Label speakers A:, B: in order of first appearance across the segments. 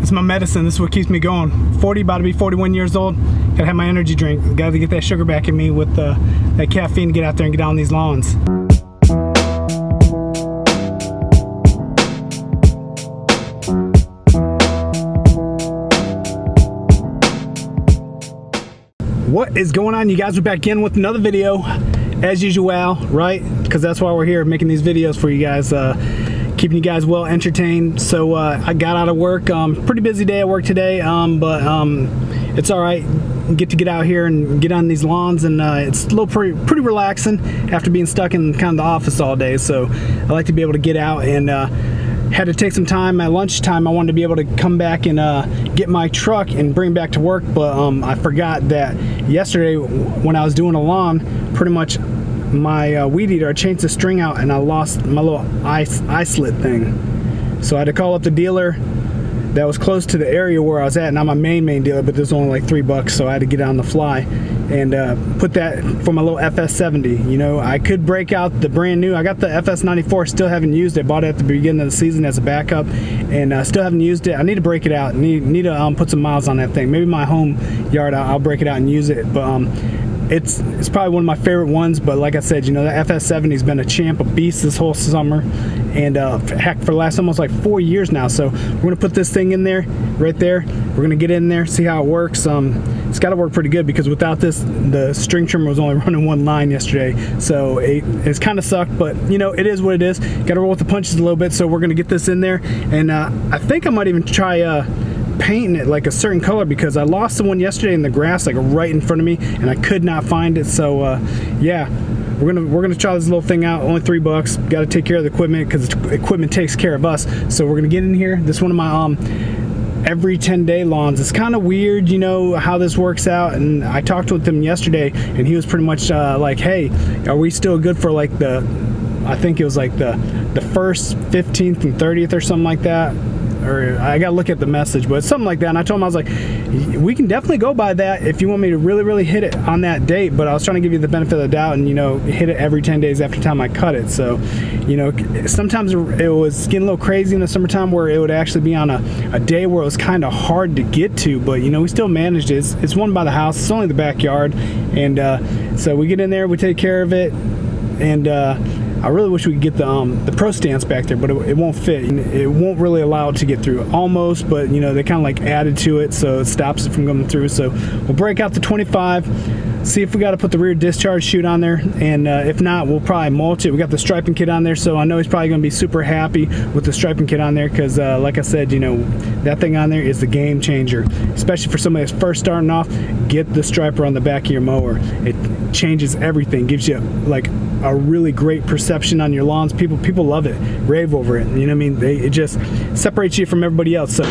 A: It's my medicine. This is what keeps me going. 40, about to be 41 years old. Gotta have my energy drink. Gotta get that sugar back in me with that caffeine to get out there and get out on these lawns. What is going on, you guys? We're back in with another video as usual, right? Because that's why we're here, making these videos for you guys, keeping you guys well entertained. So I got out of work, pretty busy day at work today, but it's all right. Get out here and get on these lawns, and it's a little pretty relaxing after being stuck in kind of the office all day. So I like to be able to get out, and had to take some time at lunchtime. I wanted to be able to come back and get my truck and bring back to work, but I forgot that yesterday when I was doing a lawn, pretty much my weed eater, I changed the string out and I lost my little eye slit thing. So I had to call up the dealer that was close to the area where I was at, not my main dealer, but there's only like $3, so I had to get on the fly and put that for my little FS70. You know, I could break out the brand new. I got the FS94, still haven't used it. Bought it at the beginning of the season as a backup, and still haven't used it. I need to break it out. Need to put some miles on that thing. Maybe my home yard, I'll break it out and use it. But it's probably one of my favorite ones. But like I said, you know, the FS70's been a champ, a beast this whole summer, and heck, for the last almost like 4 years now. So we're gonna put this thing in there, right there. We're gonna get in there, see how it works. It's got to work pretty good, because without this, the string trimmer was only running one line yesterday, so it's kind of sucked. But you know, it is what it is. Got to roll with the punches a little bit. So we're gonna get this in there, and I think I might even try painting it like a certain color, because I lost the one yesterday in the grass, like right in front of me, and I could not find it. So yeah, we're gonna try this little thing out. Only $3. Got to take care of the equipment, because the equipment takes care of us. So we're gonna get in here. This is one of my every 10-day lawns. It's kind of weird, you know, how this works out. And I talked with him yesterday, and he was pretty much like, hey, are we still good for like I think it was like the 1st, 15th, and 30th or something like that. Or I gotta look at the message, but something like that. And I told him, I was like, we can definitely go by that if you want me to really hit it on that date. But I was trying to give you the benefit of the doubt, and you know, hit it every 10 days after the time I cut it. So, you know, sometimes it was getting a little crazy in the summertime, where it would actually be on a day where it was kind of hard to get to. But you know, we still managed it. It's one by the house. It's only the backyard, and so we get in there, we take care of it, and I really wish we could get the Pro Stance back there, but it won't fit. It won't really allow it to get through, almost, but you know, they kind of like added to it, so it stops it from going through. So we'll break out the 25, see if we got to put the rear discharge chute on there, and if not, we'll probably mulch it. We got the striping kit on there, so I know he's probably going to be super happy with the striping kit on there, because like I said, you know, that thing on there is the game changer, especially for somebody that's first starting off. Get the striper on the back of your mower. It changes everything, gives you like a really great perception on your lawns. People love it, rave over it. You know what I mean? It just separates you from everybody else. So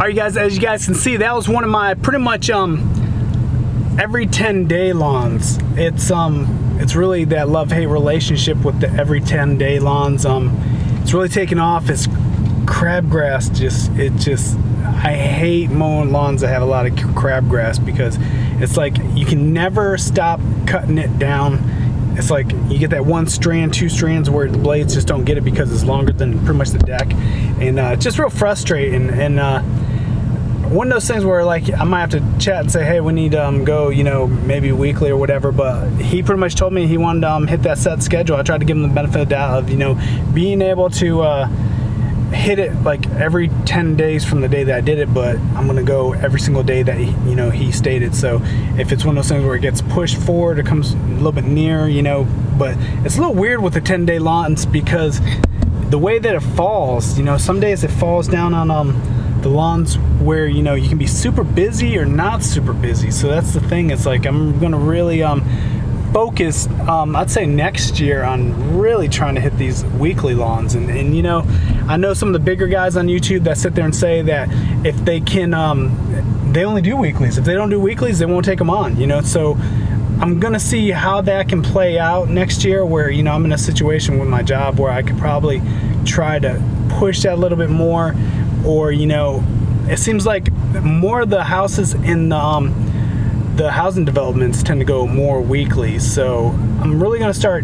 A: All right, guys, as you guys can see, that was one of my pretty much every 10-day lawns. It's really that love-hate relationship with the every 10-day lawns. It's really taken off. It's crabgrass. I hate mowing lawns that have a lot of crabgrass, because it's like you can never stop cutting it down. It's like you get that one strand, two strands where the blades just don't get it because it's longer than pretty much the deck, and it's just real frustrating. And one of those things where, like, I might have to chat and say, hey, we need to go, you know, maybe weekly or whatever. But he pretty much told me he wanted to hit that set schedule. I tried to give him the benefit of the doubt of, you know, being able to hit it like every 10 days from the day that I did it, but I'm gonna go every single day that he stated. So if it's one of those things where it gets pushed forward, it comes a little bit near, you know. But it's a little weird with the 10-day lawns, because the way that it falls, you know, some days it falls down on the lawns where, you know, you can be super busy or not super busy. So that's the thing. It's like I'm gonna really focus, I'd say next year, on really trying to hit these weekly lawns. And you know, I know some of the bigger guys on YouTube that sit there and say that if they can, they only do weeklies. If they don't do weeklies, they won't take them on, you know. So I'm gonna see how that can play out next year, where, you know, I'm in a situation with my job where I could probably try to push that a little bit more. Or, you know, it seems like more of the houses in the housing developments tend to go more weekly. So I'm really gonna start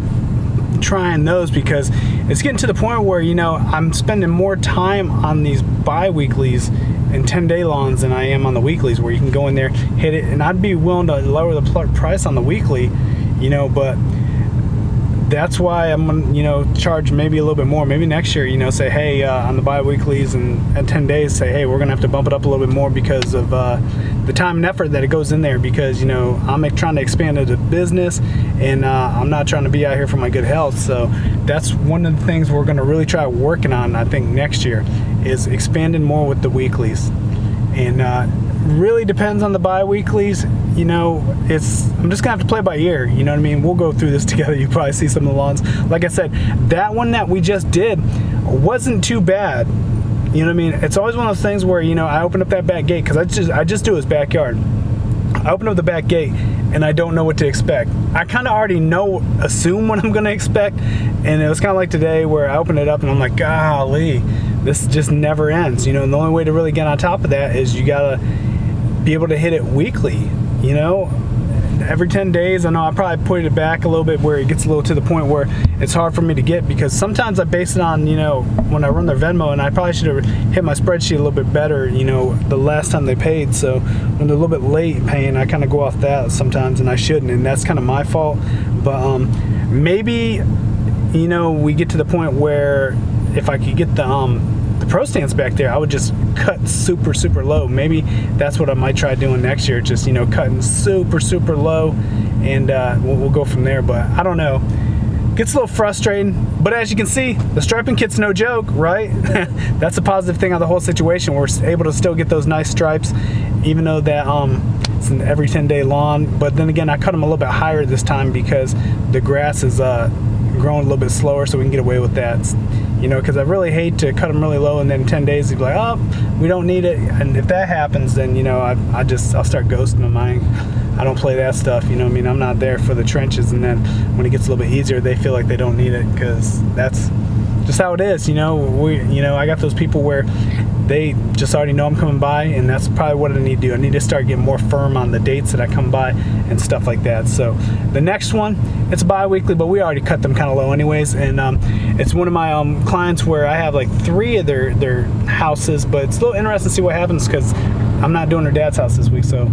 A: trying those, because it's getting to the point where, you know, I'm spending more time on these bi-weeklies and 10-day lawns than I am on the weeklies, where you can go in there, hit it. And I'd be willing to lower the price on the weekly, you know, but that's why I'm gonna, you know, charge maybe a little bit more. Maybe next year, you know, say, hey, on the bi-weeklies and 10 days, say, hey, we're gonna have to bump it up a little bit more because of the time and effort that it goes in there. Because, you know, I'm trying to expand it as a business, and I'm not trying to be out here for my good health. So that's one of the things we're gonna really try working on, I think, next year, is expanding more with the weeklies. And really depends on the bi-weeklies. You know, I'm just gonna have to play by ear, you know what I mean? We'll go through this together. You probably see some of the lawns. Like I said, that one that we just did wasn't too bad. You know what I mean? It's always one of those things where, you know, I open up that back gate, because I just do his backyard. I open up the back gate and I don't know what to expect. I kind of already assume what I'm gonna expect. And it was kind of like today, where I opened it up and I'm like, golly, this just never ends, you know. And the only way to really get on top of that is you gotta be able to hit it weekly, you know, every 10 days. I know I probably put it back a little bit, where it gets a little to the point where it's hard for me to get, because sometimes I base it on, you know, when I run their Venmo, and I probably should have hit my spreadsheet a little bit better, you know, the last time they paid. So when they're a little bit late paying, I kind of go off that sometimes, and I shouldn't, and that's kind of my fault. But maybe, you know, we get to the point where if I could get the pro stance back there, I would just cut super low. Maybe that's what I might try doing next year, just, you know, cutting super low, and we'll go from there. But I don't know, gets a little frustrating. But as you can see, the striping kit's no joke, right? That's a positive thing on the whole situation. We're able to still get those nice stripes, even though that it's an every 10-day lawn. But then again, I cut them a little bit higher this time, because the grass is growing a little bit slower, so we can get away with that. You know, because I really hate to cut them really low, and then in 10 days they'd be like, oh, we don't need it. And if that happens, then, you know, I'll start ghosting them. I don't play that stuff, you know what I mean? I'm not there for the trenches. And then when it gets a little bit easier, they feel like they don't need it, because that's just how it is, you know. I got those people where they just already know I'm coming by, and that's probably what I need to do. I need to start getting more firm on the dates that I come by and stuff like that. So the next one, it's bi-weekly, but we already cut them kind of low anyways. And it's one of my clients where I have like 3 of their houses, but it's a little interesting to see what happens, because I'm not doing her dad's house this week. So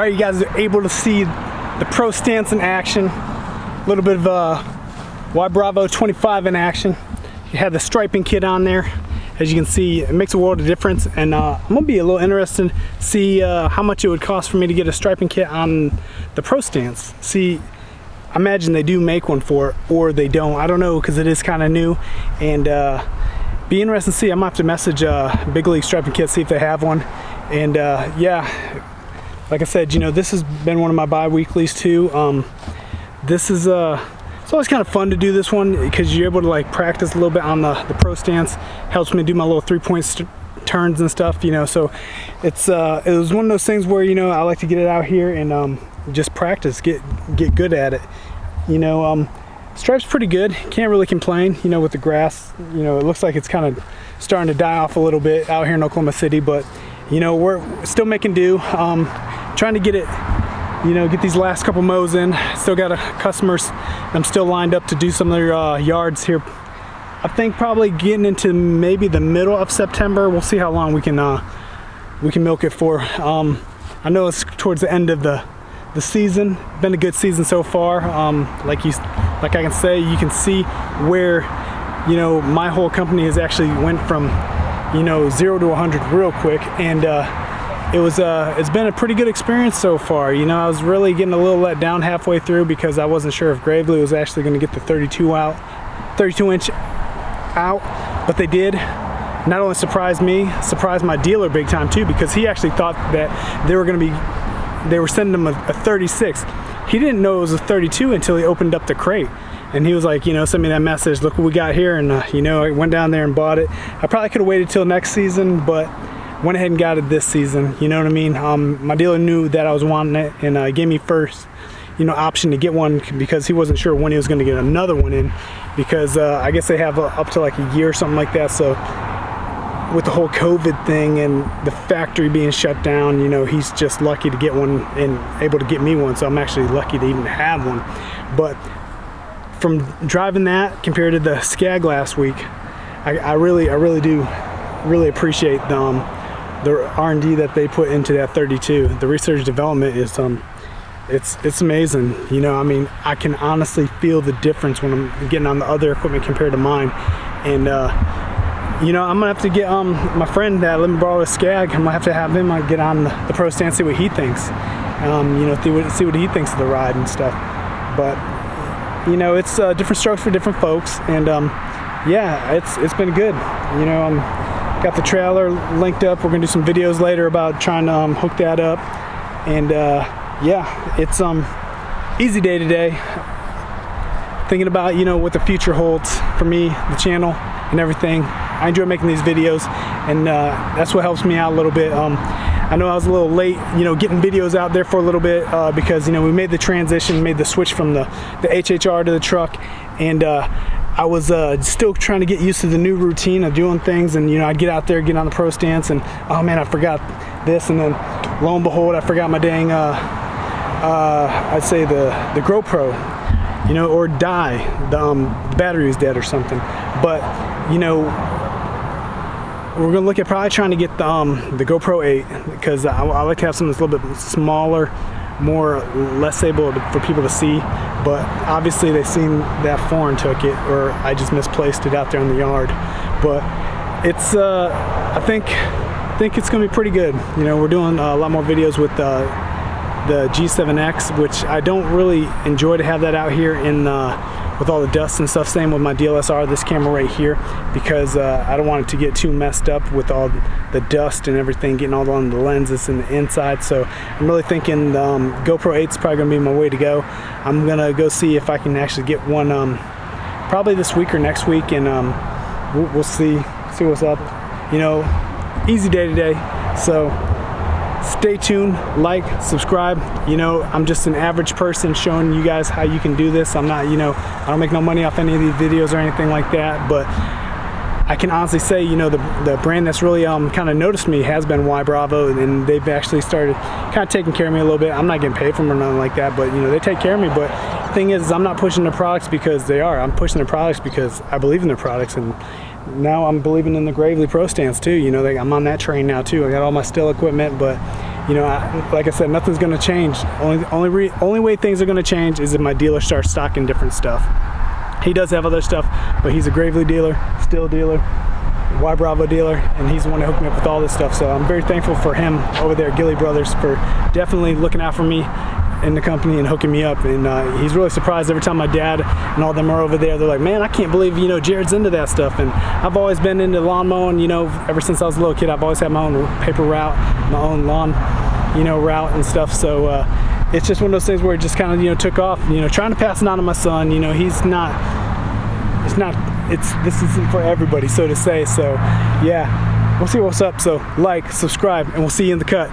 A: right, you guys are able to see the Pro stance in action. A little bit of Ybravo 25 in action. You have the striping kit on there. As you can see, it makes a world of difference, and I'm gonna be a little interested to see how much it would cost for me to get a striping kit on the Pro stance. See, I imagine they do make one for it, or they don't. I don't know, because it is kind of new, and be interested to see. I might have to message Big League Striping Kit, see if they have one. And yeah, like I said, you know, this has been one of my bi-weeklies too. This is it's always kind of fun to do this one because you're able to like practice a little bit on the Pro stance. Helps me do my little 3-point turns and stuff, you know. So it's it was one of those things where, you know, I like to get it out here and just practice, get good at it. You know, stripe's pretty good. Can't really complain. You know, with the grass, you know, it looks like it's kind of starting to die off a little bit out here in Oklahoma City, but you know, we're still making do. Trying to get it, you know, get these last couple mows in. Still got customers. I'm still lined up to do some of their yards here. I think probably getting into maybe the middle of September. We'll see how long we can milk it for. I know it's towards the end of the season. Been a good season so far. Like I can say, you can see where, you know, my whole company has actually went from, you know, 0 to 100 real quick, and it's been a pretty good experience so far. You know, I was really getting a little let down halfway through because I wasn't sure if Gravely was actually going to get the 32 inch out, but they did. Not only surprised me, surprised my dealer big time too, because he actually thought that they were sending him a 36. He didn't know it was a 32 until he opened up the crate. And he was like, you know, send me that message, look what we got here. And, you know, I went down there and bought it. I probably could have waited till next season, but went ahead and got it this season. You know what I mean? My dealer knew that I was wanting it, and gave me first, you know, option to get one because he wasn't sure when he was going to get another one in, because I guess they have up to like a year or something like that. So with the whole COVID thing and the factory being shut down, you know, he's just lucky to get one and able to get me one. So I'm actually lucky to even have one. But from driving that compared to the Skag last week, I really do appreciate the R&D that they put into that 32. The research development is it's amazing. You know, I mean, I can honestly feel the difference when I'm getting on the other equipment compared to mine. And you know, I'm gonna have to get my friend that let me borrow a Skag. I'm gonna have to have him get on the Pro stance, see what he thinks. You know, see what he thinks of the ride and stuff. But you know, it's different strokes for different folks, and yeah, it's been good. You know, got the trailer linked up. We're gonna do some videos later about trying to hook that up, and yeah, it's easy day today. Thinking about, you know, what the future holds for me, the channel, and everything. I enjoy making these videos, and that's what helps me out a little bit. I know I was a little late, you know, getting videos out there for a little bit because, you know, we made the transition, made the switch from the HHR to the truck, and I was still trying to get used to the new routine of doing things. And, you know, I'd get out there, get on the Pro stance, and oh man, I forgot this, and then lo and behold, I forgot my dang I'd say the GoPro, you know, or die, the battery was dead or something. But, you know, we're gonna look at probably trying to get the GoPro 8, because I like to have something that's a little bit smaller, less able for people to see. But obviously they seen that foreign took it, or I just misplaced it out there in the yard. But it's I think it's gonna be pretty good. You know, we're doing a lot more videos with the G7X, which I don't really enjoy to have that out here in with all the dust and stuff. Same with my DLSR, this camera right here, because I don't want it to get too messed up with all the dust and everything getting all on the lenses and the inside. So I'm really thinking GoPro 8 is probably gonna be my way to go. I'm gonna go see if I can actually get one probably this week or next week, and we'll see what's up. You know, easy day today. So stay tuned, like, subscribe. You know, I'm just an average person showing you guys how you can do this. I'm not, you know, I don't make no money off any of these videos or anything like that, but I can honestly say, you know, the brand that's really kind of noticed me has been Ybravo, and they've actually started kind of taking care of me a little bit. I'm not getting paid from them or nothing like that, but you know, they take care of me. But the thing is, I'm not pushing their products because they are. I'm pushing their products because I believe in their products, and now I'm believing in the Gravely Pro stance too. You know, I'm on that train now too. I got all my still equipment, but you know, like I said, nothing's gonna change. Only way things are gonna change is if my dealer starts stocking different stuff. He does have other stuff, but he's a Gravely dealer, Still dealer, Ybravo dealer, and he's the one that hooked me up with all this stuff. So I'm very thankful for him over there at Gilly Brothers for definitely looking out for me in the company and hooking me up. And he's really surprised every time my dad and all them are over there. They're like, man, I can't believe, you know, Jared's into that stuff. And I've always been into lawn mowing, you know, ever since I was a little kid. I've always had my own paper route, my own lawn, you know, route and stuff. So it's just one of those things where it just kind of, you know, took off, you know, trying to pass it on to my son. You know, this isn't for everybody, so to say. So yeah, we'll see what's up. So like, subscribe, and we'll see you in the cut.